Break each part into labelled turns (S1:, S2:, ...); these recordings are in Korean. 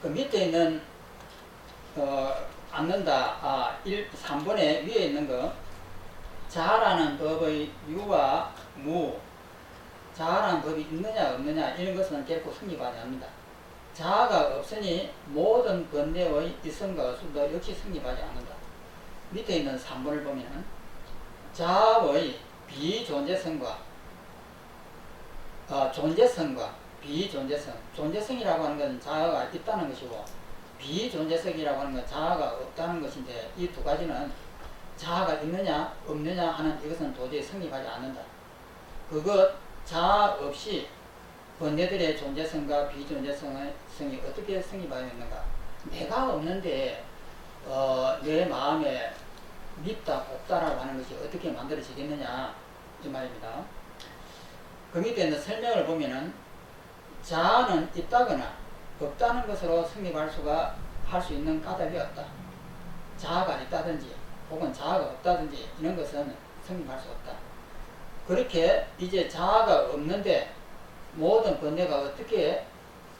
S1: 그 밑에 있는 앉는다. 3번에 위에 있는 거 자라는 법의 유와 무, 자라는 법이 있느냐 없느냐 이런 것은 결코 성립하지 않는다. 자아가 없으니 모든 번뇌의 이성과 어순도 역시 성립하지 않는다. 밑에 있는 3번을 보면 자아의 비존재성과 존재성과 비존재성, 존재성이라고 하는 것은 자아가 있다는 것이고 비존재성이라고 하는 건 자아가 없다는 것인데, 이 두 가지는 자아가 있느냐 없느냐 하는 이것은 도저히 성립하지 않는다. 그것 자아 없이 번뇌들의 존재성과 비존재성이 어떻게 성립하여 있는가? 내가 없는데 내 마음에 밉다 곱다라고 하는 것이 어떻게 만들어지겠느냐 이 말입니다. 그 밑에 있는 설명을 보면은 자아는 있다거나 없다는 것으로 성립할 수가 할 수 있는 까닭이 없다. 자아가 있다든지 혹은 자아가 없다든지 이런 것은 성립할 수 없다. 그렇게 이제 자아가 없는데 모든 번뇌가 어떻게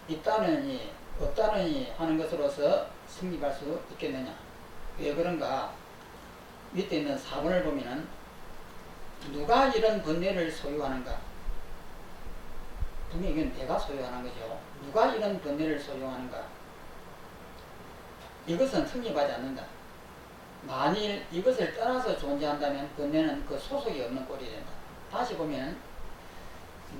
S1: 있다느니 없다느니 하는 것으로서 성립할 수 있겠느냐? 왜 그런가? 밑에 있는 4번을 보면은 누가 이런 번뇌를 소유하는가? 분명히 이건 내가 소유하는 거죠. 누가 이런 번뇌를 소유하는가? 이것은 성립하지 않는다. 만일 이것을 떠나서 존재한다면 번뇌는 그 소속이 없는 꼴이 된다. 다시 보면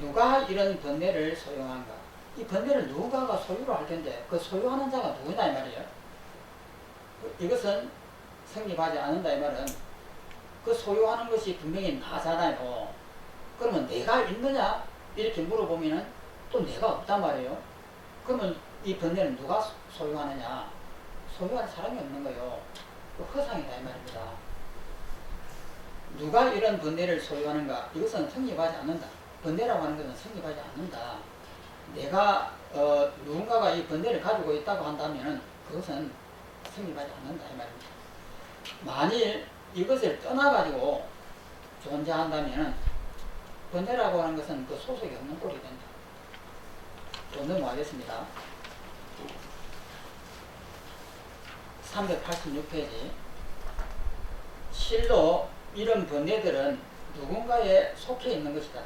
S1: 누가 이런 번뇌를 소유한가? 이 번뇌를 누군가가 소유를 할 텐데 그 소유하는 자가 누구냐 이 말이에요. 이것은 성립하지 않는다 이 말은 그 소유하는 것이 분명히 나잖아요. 그러면 내가 있느냐? 이렇게 물어보면은 또 내가 없단 말이에요. 그러면 이 번뇌는 누가 소유하느냐? 소유할 사람이 없는 거예요. 그 허상이다 이 말입니다. 누가 이런 번뇌를 소유하는가? 이것은 성립하지 않는다. 번뇌라고 하는 것은 성립하지 않는다. 내가 누군가가 이 번뇌를 가지고 있다고 한다면 그것은 성립하지 않는다 이 말입니다. 만일 이것을 떠나가지고 존재한다면 번뇌라고 하는 것은 그 소속이 없는 꼴이 된다. 또 넘어가겠습니다. 386페이지. 실로 이런 번뇌들은 누군가에 속해 있는 것이다.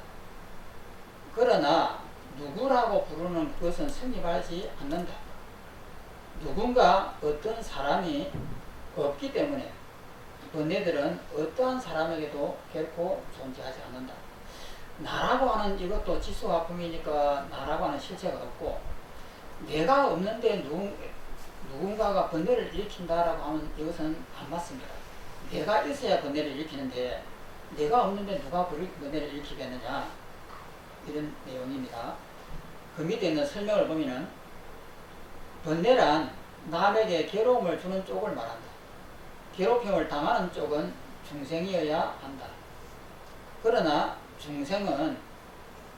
S1: 그러나 누구라고 부르는 그것은 성립하지 않는다. 누군가 어떤 사람이 없기 때문에 번뇌들은 어떠한 사람에게도 결코 존재하지 않는다. 나라고 하는 이것도 지수화풍이니까 나라고 하는 실체가 없고, 내가 없는데 누군가가 번뇌를 일으킨다라고 하면 이것은 안 맞습니다. 내가 있어야 번뇌를 일으키는데 내가 없는데 누가 번뇌를 일으키겠느냐 이런 내용입니다. 그 밑에 있는 설명을 보면은 번뇌란 남에게 괴로움을 주는 쪽을 말한다. 괴롭힘을 당하는 쪽은 중생이어야 한다. 그러나 중생은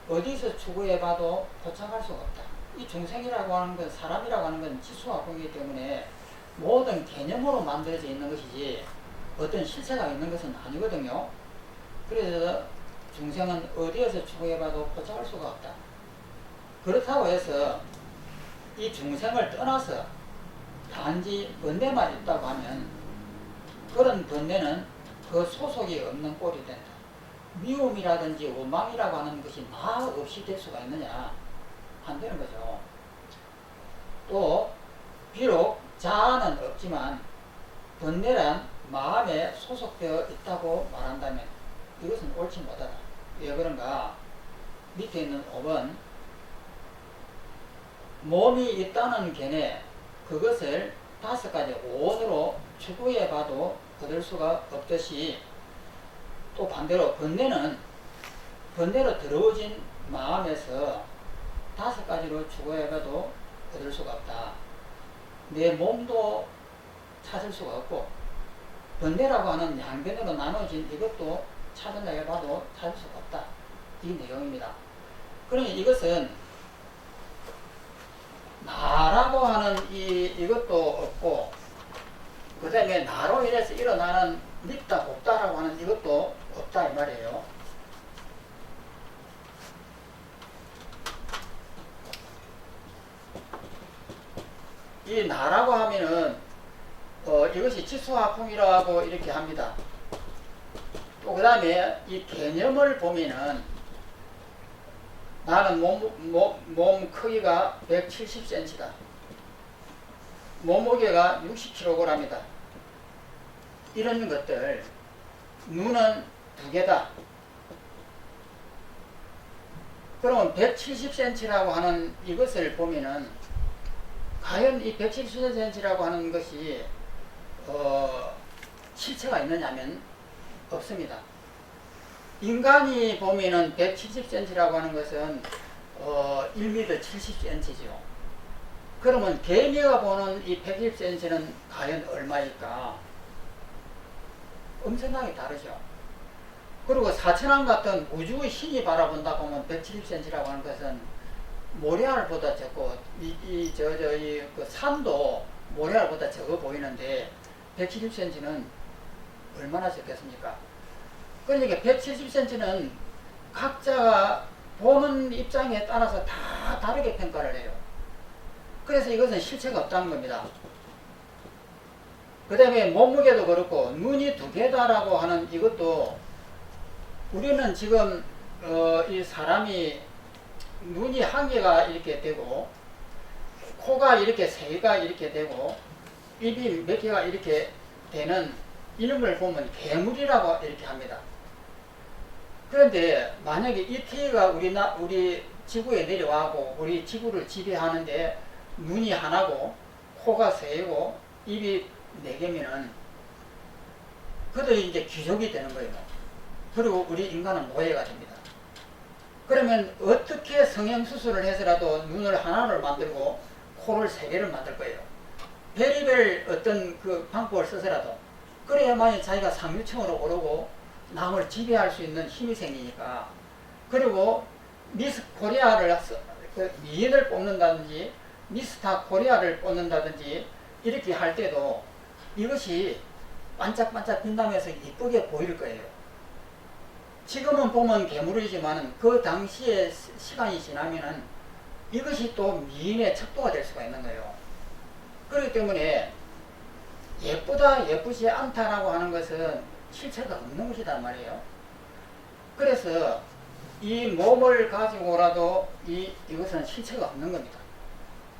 S1: 어디서 추구해봐도 포착할 수가 없다. 이 중생이라고 하는 건, 사람이라고 하는 건 지수화풍이기 때문에 모든 개념으로 만들어져 있는 것이지 어떤 실체가 있는 것은 아니거든요. 그래서 중생은 어디에서 추구해봐도 포착할 수가 없다. 그렇다고 해서 이 중생을 떠나서 단지 번뇌만 있다고 하면 그런 번뇌는 그 소속이 없는 꼴이 된다. 미움이라든지 원망이라고 하는 것이 나 없이 될 수가 있느냐? 안 되는 거죠. 또 비록 자아는 없지만 번뇌란 마음에 소속되어 있다고 말한다면 이것은 옳지 못하다. 왜 그런가? 밑에 있는 5번 몸이 있다는 견해, 그것을 5가지 오온으로 추구해봐도 얻을 수가 없듯이, 또 반대로 번뇌로 더러워진 마음에서 5가지로 추구해봐도 얻을 수가 없다. 내 몸도 찾을 수가 없고 번뇌라고 하는 양변으로 나눠진 이것도 찾으려 해봐도 찾을 수가 없다. 이 내용입니다. 그러니 이것은 나라고 하는 이것도 없고, 그 다음에 나로 인해서 일어나는 밉다 곱다라고 하는 이것도 없다 이 말이에요. 이 나라고 하면은 이것이 지수화풍이라고 이렇게 합니다. 또 그 다음에 이 개념을 보면은 나는 몸 크기가 170cm다. 몸무게가 60kg이다. 이런 것들. 눈은 2개다. 그러면 170cm라고 하는 이것을 보면은 과연 이 170cm라고 하는 것이 실체가 있느냐면 없습니다. 인간이 보면은 170cm라고 하는 것은 1m 70cm죠. 그러면 개미가 보는 이 120cm는 과연 얼마일까? 엄청나게 다르죠. 그리고 사천왕 같은 우주의 신이 바라본다 보면 170cm라고 하는 것은 모래알보다 적고 그 산도 모래알보다 적어 보이는데 170cm는 얼마나 적겠습니까? 그러니까 170cm는 각자가 보는 입장에 따라서 다 다르게 평가를 해요. 그래서 이것은 실체가 없다는 겁니다. 그 다음에 몸무게도 그렇고 눈이 2개다라고 하는 이것도 우리는 지금 이 사람이 눈이 1개가 이렇게 되고 코가 이렇게 3개가 이렇게 되고 입이 몇 개가 이렇게 되는 이름을 보면 괴물이라고 이렇게 합니다. 그런데 만약에 ET가 우리 지구에 내려와고 우리 지구를 지배하는데 눈이 하나고 코가 3개고 입이 4개면은 그들이 이제 귀족이 되는 거예요. 그리고 우리 인간은 노예가 됩니다. 그러면 어떻게 성형수술을 해서라도 눈을 하나를 만들고 코를 3개를 만들 거예요. 별의별 어떤 그 방법을 써서라도 그래야만이 자기가 상류층으로 오르고 남을 지배할 수 있는 힘이 생기니까. 그리고 미스 코리아를 미인을 뽑는다든지 미스터 코리아를 뽑는다든지 이렇게 할 때도 이것이 반짝반짝 빛나면서 이쁘게 보일 거예요. 지금은 보면 괴물이지만 그 당시에 시간이 지나면은 이것이 또 미인의 척도가 될 수가 있는 거예요. 그렇기 때문에 예쁘다 예쁘지 않다라고 하는 것은 실체가 없는 것이단 말이에요. 그래서 이 몸을 가지고라도 이것은 실체가 없는 겁니다.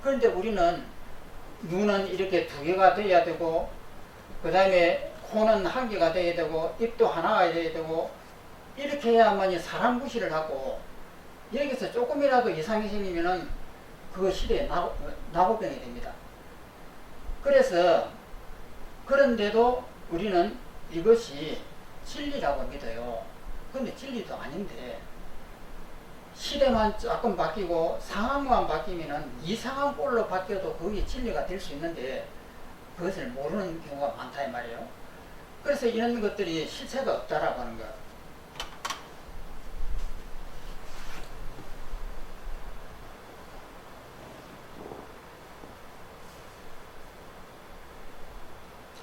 S1: 그런데 우리는 눈은 이렇게 2개가 돼야 되고 그 다음에 코는 1개가 돼야 되고 입도 하나가 돼야 되고 이렇게 해야만이 사람 구실을 하고 여기서 조금이라도 이상이 생기면은 그 시대에 낙오병이 됩니다. 그래서 그런데도 우리는 이것이 진리라고 믿어요. 근데 진리도 아닌데 시대만 조금 바뀌고 상황만 바뀌면은 이상한 꼴로 바뀌어도 그게 진리가 될 수 있는데 그것을 모르는 경우가 많다 이 말이에요. 그래서 이런 것들이 실체가 없다라고 하는 거예요.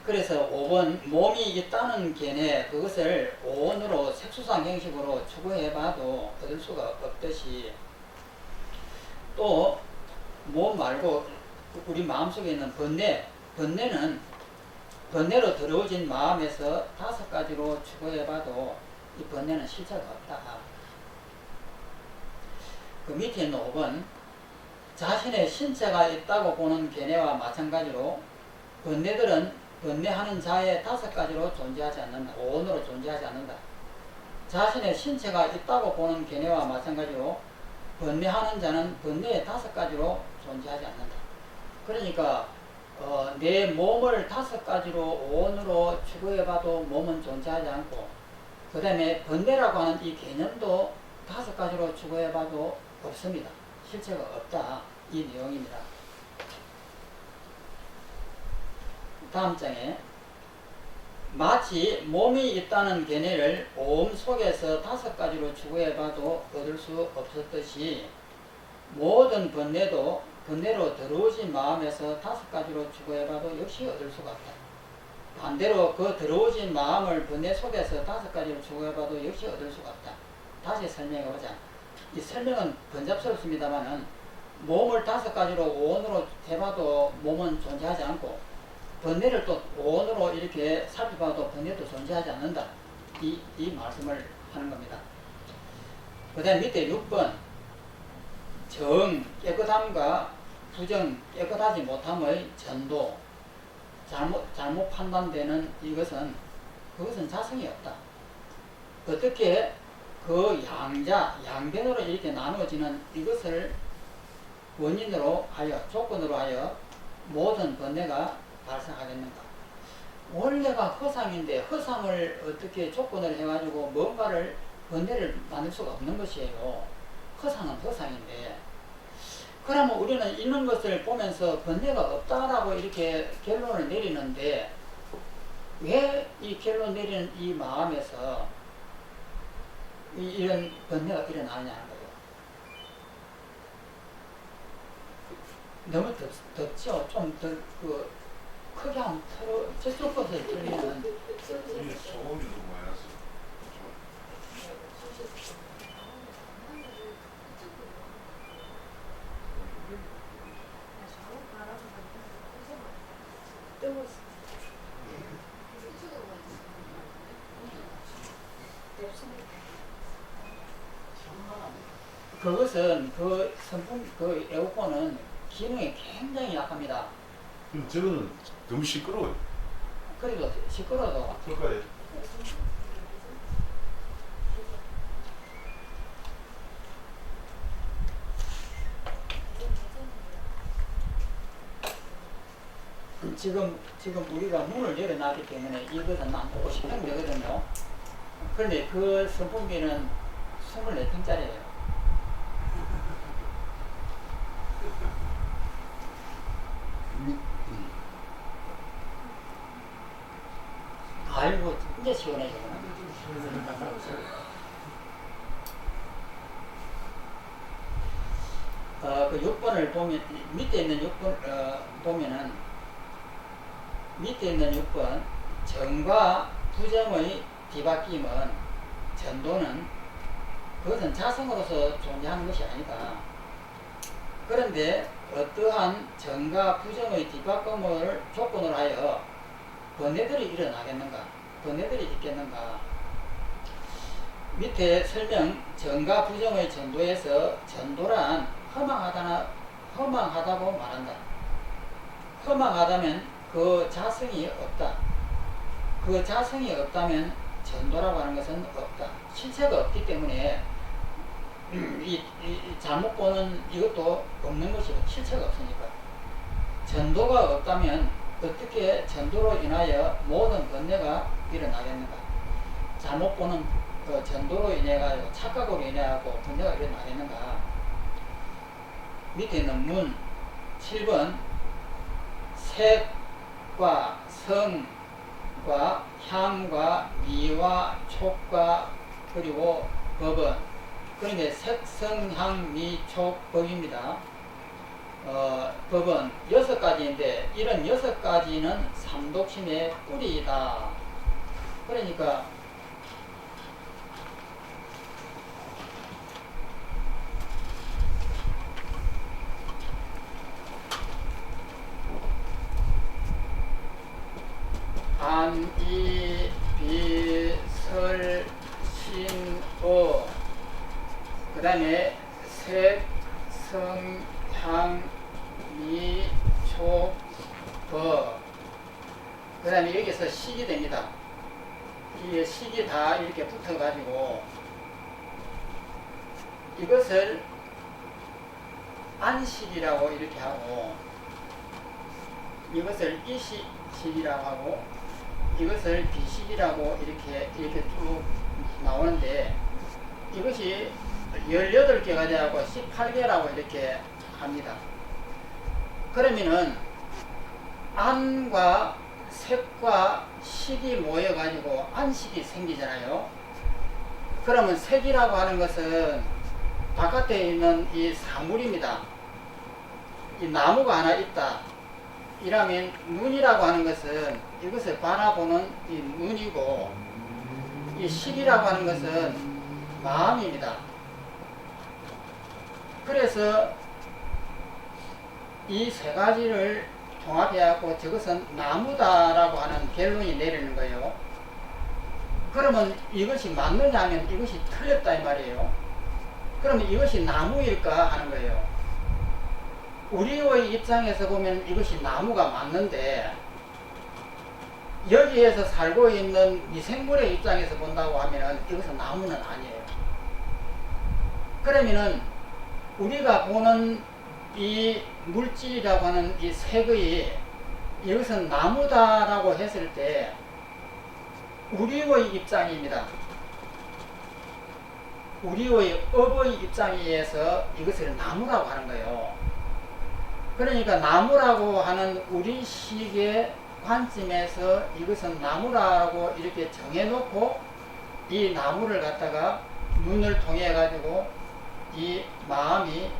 S1: 그래서 5번 몸이 있다는 견해 그것을 오온으로 색수상 형식으로 추구해봐도 얻을 수가 없듯이 또 몸 말고 우리 마음속에 있는 번뇌는 번뇌로 더러워진 마음에서 5가지로 추구해봐도 이 번뇌는 실체가 없다. 그 밑에 있는 5번 자신의 신체가 있다고 보는 견해와 마찬가지로 번뇌들은 번뇌하는 자의 5가지로 존재하지 않는다. 오온으로 존재하지 않는다. 자신의 신체가 있다고 보는 견해와 마찬가지로 번뇌하는 자는 번뇌의 5가지로 존재하지 않는다. 그러니까 내 몸을 5가지로 오온으로 추구해봐도 몸은 존재하지 않고 그 다음에 번뇌라고 하는 이 개념도 5가지로 추구해봐도 없습니다. 실체가 없다. 이 내용입니다. 다음 장에 마치 몸이 있다는 견해를 오음 속에서 5가지로 추구해봐도 얻을 수 없었듯이 모든 번뇌도 번뇌로 더러워진 마음에서 5가지로 추구해봐도 역시 얻을 수가 없다. 반대로 그 더러워진 마음을 번뇌 속에서 5가지로 추구해봐도 역시 얻을 수가 없다. 다시 설명해보자. 이 설명은 번잡스럽습니다만은 몸을 5가지로 오원으로 해봐도 몸은 존재하지 않고 번뇌를 또 오원으로 이렇게 살펴봐도 번뇌도 존재하지 않는다. 이 말씀을 하는 겁니다. 그 다음 밑에 6번 정 깨끗함과 부정 깨끗하지 못함의 전도 잘못 판단되는 그것은 자성이 없다. 어떻게 그 양변으로 이렇게 나누어지는 이것을 원인으로 하여 조건으로 하여 모든 번뇌가 발생하겠는가? 원래가 허상인데 허상을 어떻게 조건을 해가지고 뭔가를 번뇌를 만들 수가 없는 것이에요. 허상은 허상인데 그러면 우리는 있는 것을 보면서 번뇌가 없다라고 이렇게 결론을 내리는데 왜 이 결론 내리는 이 마음에서 이런 번뇌가 일어나느냐는 거예요. 너무 덥죠? 좀 더 크게 한번 저쪽 것을 틀리는
S2: 소음이 너무 많이 났어.
S1: 그것은 그 선풍 그 에어컨은 기능이 굉장히 약합니다.
S2: 근데 저거는 너무 시끄러워요.
S1: 그래도 시끄러워도
S2: 그럴까요?
S1: 지금 우리가 문을 열어놨기 때문에 이것은 한 50평 되거든요. 그런데 그 선풍기는 24평짜리예요. 아이고 진짜 시원해 저거는. 그 6번을 보면 밑에 있는 6번 보면은 밑에 있는 6번 정과 부정의 뒤바뀜은 전도는 그것은 자성으로서 존재하는 것이 아니다. 그런데 어떠한 정과 부정의 뒤바꿈을 조건으로 하여 번뇌들이 일어나겠는가? 번뇌들이 있겠는가? 밑에 설명 정과 부정의 전도에서 전도란 허망하다고 말한다. 허망하다면 그 자성이 없다. 그 자성이 없다면 전도라고 하는 것은 없다. 실체가 없기 때문에 이 잘못 보는 이것도 없는 것이 실체가 없으니까. 전도가 없다면 어떻게 전도로 인하여 모든 번뇌가 일어나겠는가? 잘못 보는 그 전도로 인해 가지고 착각으로 인해 가지고 번뇌가 일어나겠는가? 밑에 있는 문 7번 색과 성과 향과 미와 촉과 그리고 법은 그러니까 색, 성, 향, 미, 촉, 법입니다. 법은 6가지인데 이런 6가지는 삼독심의 뿌리이다. 그러니까 안, 이, 비, 설, 신, 어 그 다음에 색, 성, 향, 미, 촉, 법 그 다음에 여기서 식이 됩니다. 이 식이 다 이렇게 붙어 가지고 이것을 안식이라고 이렇게 하고 이것을 이식이라고 하고 이것을 비식이라고 이렇게 쭉 나오는데 이것이 18개가 되고 18개라고 이렇게 합니다. 그러면은 안과 색과 식이 모여 가지고 안식이 생기잖아요. 그러면 색이라고 하는 것은 바깥에 있는 이 사물입니다. 이 나무가 하나 있다. 이라면 눈이라고 하는 것은 이것을 바라보는 이 눈이고 이 식이라고 하는 것은 마음입니다. 그래서 이 세 가지를 통합해갖고 저것은 나무다라고 하는 결론이 내리는 거예요. 그러면 이것이 맞느냐 하면 이것이 틀렸다 이 말이에요. 그러면 이것이 나무일까 하는 거예요. 우리의 입장에서 보면 이것이 나무가 맞는데 여기에서 살고 있는 미생물의 입장에서 본다고 하면은 이것은 나무는 아니에요. 그러면은 우리가 보는 이 물질이라고 하는 이 색의 이것은 나무다라고 했을 때 우리의 입장입니다. 우리의 업의 입장에서 이것을 나무라고 하는 거예요. 그러니까 나무라고 하는 우리식의 관점에서 이것은 나무라고 이렇게 정해놓고 이 나무를 갖다가 눈을 통해 가지고 이 마음이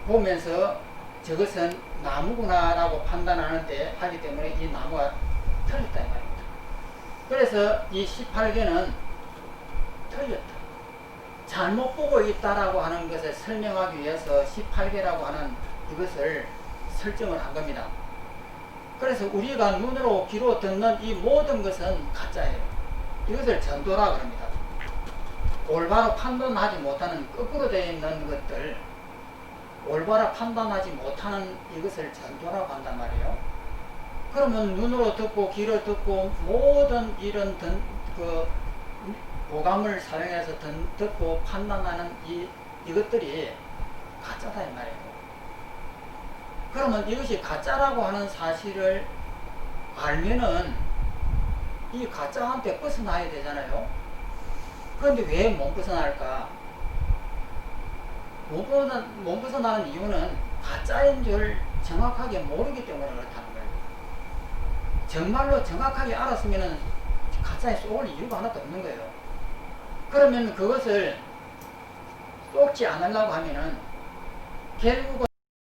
S1: 보면서 저것은 나무구나 라고 판단하는데 하기 때문에 이 나무가 틀렸다 이 말입니다. 그래서 이 18개는 틀렸다. 잘못 보고 있다라고 하는 것을 설명하기 위해서 18개라고 하는 이것을 설정을 한 겁니다. 그래서 우리가 눈으로 귀로 듣는 이 모든 것은 가짜예요. 이것을 전도라 그럽니다. 올바로 판단하지 못하는 거꾸로 되어 있는 것들, 올바로 판단하지 못하는 이것을 전도라고 한단 말이에요. 그러면 눈으로 듣고 귀로 듣고 모든 이런 그 오감을 사용해서 듣고 판단하는 이것들이 가짜다 이 말이에요. 그러면 이것이 가짜라고 하는 사실을 알면은 이 가짜한테 벗어나야 되잖아요. 그런데 왜 못 벗어날까? 못 벗어나는 이유는 가짜인 줄 정확하게 모르기 때문에 그렇다는 거예요. 정말로 정확하게 알았으면은 가짜에 쏘을 이유가 하나도 없는 거예요. 그러면 그것을 쏟지 않으려고 하면은 결국은